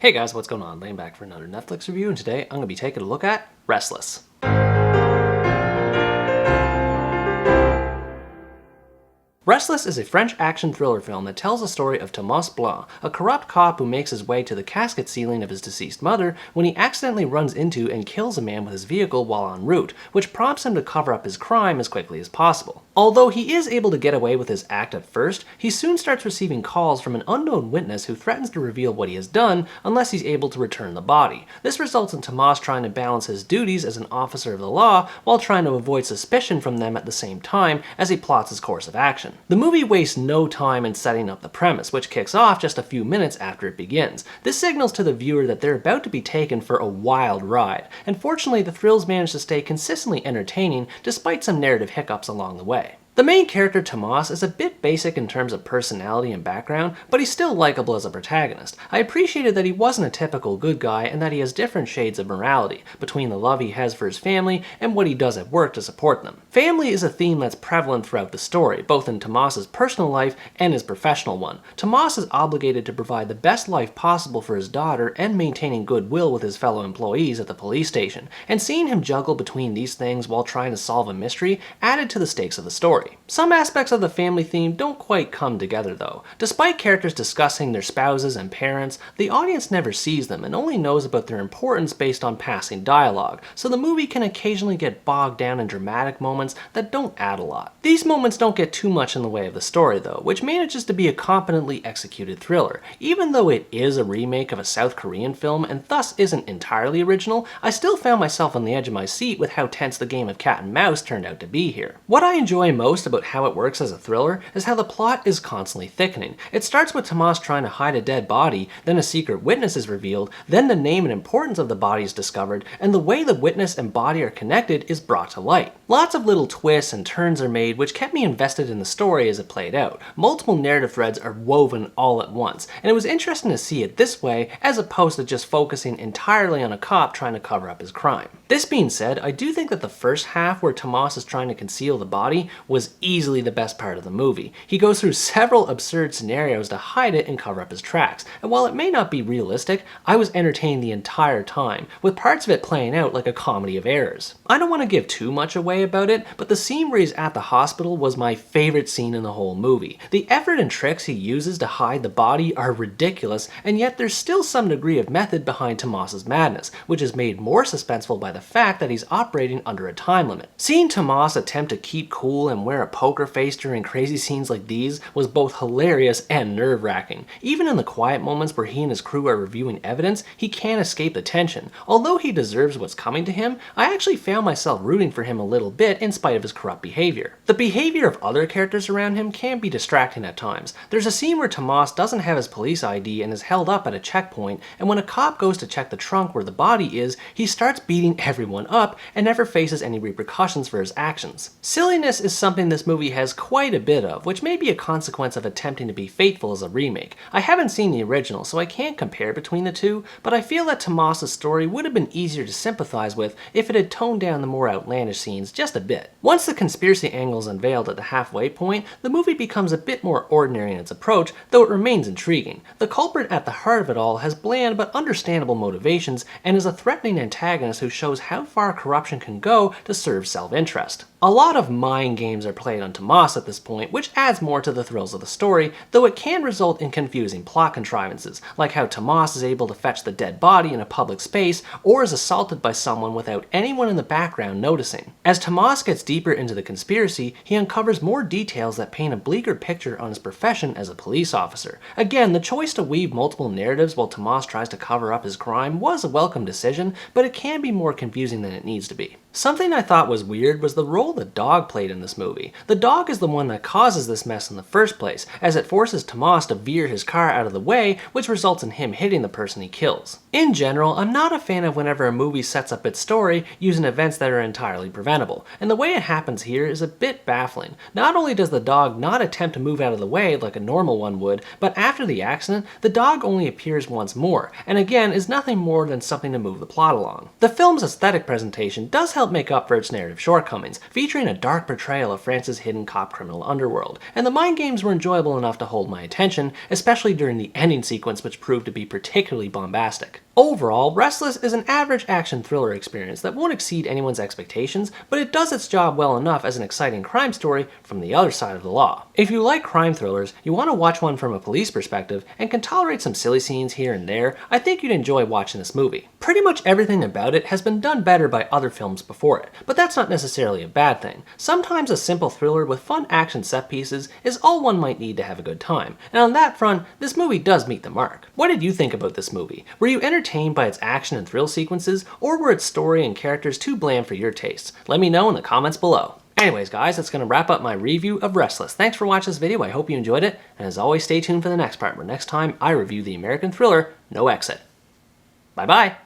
Hey guys, what's going on? Laying back for another Netflix review, and today I'm going to be taking a look at Restless. Restless is a French action thriller film that tells the story of Thomas Blanc, a corrupt cop who makes his way to the casket ceiling of his deceased mother when he accidentally runs into and kills a man with his vehicle while en route, which prompts him to cover up his crime as quickly as possible. Although he is able to get away with his act at first, he soon starts receiving calls from an unknown witness who threatens to reveal what he has done unless he's able to return the body. This results in Thomas trying to balance his duties as an officer of the law while trying to avoid suspicion from them at the same time as he plots his course of action. The movie wastes no time in setting up the premise, which kicks off just a few minutes after it begins. This signals to the viewer that they're about to be taken for a wild ride, and fortunately the thrills manage to stay consistently entertaining despite some narrative hiccups along the way. The main character, Thomas, is a bit basic in terms of personality and background, but he's still likable as a protagonist. I appreciated that he wasn't a typical good guy and that he has different shades of morality, between the love he has for his family and what he does at work to support them. Family is a theme that's prevalent throughout the story, both in Thomas's personal life and his professional one. Thomas is obligated to provide the best life possible for his daughter and maintaining goodwill with his fellow employees at the police station, and seeing him juggle between these things while trying to solve a mystery added to the stakes of the story. Some aspects of the family theme don't quite come together though. Despite characters discussing their spouses and parents, the audience never sees them and only knows about their importance based on passing dialogue, so the movie can occasionally get bogged down in dramatic moments that don't add a lot. These moments don't get too much in the way of the story though, which manages to be a competently executed thriller. Even though it is a remake of a South Korean film and thus isn't entirely original, I still found myself on the edge of my seat with how tense the game of cat and mouse turned out to be here. What I enjoy most about how it works as a thriller is how the plot is constantly thickening. It starts with Thomas trying to hide a dead body, then a secret witness is revealed, then the name and importance of the body is discovered, and the way the witness and body are connected is brought to light. Lots of little twists and turns are made which kept me invested in the story as it played out. Multiple narrative threads are woven all at once, and it was interesting to see it this way as opposed to just focusing entirely on a cop trying to cover up his crime. This being said, I do think that the first half where Thomas is trying to conceal the body was easily the best part of the movie. He goes through several absurd scenarios to hide it and cover up his tracks, and while it may not be realistic, I was entertained the entire time, with parts of it playing out like a comedy of errors. I don't want to give too much away about it, but the scene where he's at the hospital was my favorite scene in the whole movie. The effort and tricks he uses to hide the body are ridiculous, and yet there's still some degree of method behind Thomas's madness, which is made more suspenseful by the fact that he's operating under a time limit. Seeing Thomas attempt to keep cool and wear a poker face during crazy scenes like these was both hilarious and nerve-wracking. Even in the quiet moments where he and his crew are reviewing evidence, he can't escape the tension. Although he deserves what's coming to him, I actually found myself rooting for him a little bit in spite of his corrupt behavior. The behavior of other characters around him can be distracting at times. There's a scene where Thomas doesn't have his police ID and is held up at a checkpoint, and when a cop goes to check the trunk where the body is, he starts beating everyone up and never faces any repercussions for his actions. Silliness is something this movie has quite a bit of, which may be a consequence of attempting to be faithful as a remake. I haven't seen the original, so I can't compare between the two, but I feel that Thomas's story would have been easier to sympathize with if it had toned down the more outlandish scenes just a bit. Once the conspiracy angle is unveiled at the halfway point, the movie becomes a bit more ordinary in its approach, though it remains intriguing. The culprit at the heart of it all has bland but understandable motivations and is a threatening antagonist who shows how far corruption can go to serve self-interest. A lot of mind games are played on Thomas at this point, which adds more to the thrills of the story, though it can result in confusing plot contrivances, like how Thomas is able to fetch the dead body in a public space or is assaulted by someone without anyone in the background noticing. As Thomas gets deeper into the conspiracy, he uncovers more details that paint a bleaker picture on his profession as a police officer. Again, the choice to weave multiple narratives while Thomas tries to cover up his crime was a welcome decision, but it can be more confusing than it needs to be. Something I thought was weird was the role the dog played in this movie. The dog is the one that causes this mess in the first place, as it forces Thomas to veer his car out of the way, which results in him hitting the person he kills. In general, I'm not a fan of whenever a movie sets up its story using events that are entirely preventable, and the way it happens here is a bit baffling. Not only does the dog not attempt to move out of the way like a normal one would, but after the accident, the dog only appears once more, and again is nothing more than something to move the plot along. The film's aesthetic presentation does help make up for its narrative shortcomings, featuring a dark portrayal of France's hidden cop criminal underworld, and the mind games were enjoyable enough to hold my attention, especially during the ending sequence, which proved to be particularly bombastic. Overall, Restless is an average action thriller experience that won't exceed anyone's expectations, but it does its job well enough as an exciting crime story from the other side of the law. If you like crime thrillers, you want to watch one from a police perspective, and can tolerate some silly scenes here and there, I think you'd enjoy watching this movie. Pretty much everything about it has been done better by other films before it, but that's not necessarily a bad thing. Sometimes a simple thriller with fun action set pieces is all one might need to have a good time, and on that front, this movie does meet the mark. What did you think about this movie? Were you entertained by its action and thrill sequences, or were its story and characters too bland for your tastes? Let me know in the comments below. Anyways guys, that's going to wrap up my review of Restless. Thanks for watching this video, I hope you enjoyed it, and as always stay tuned for the next part where next time I review the American thriller No Exit. Bye bye!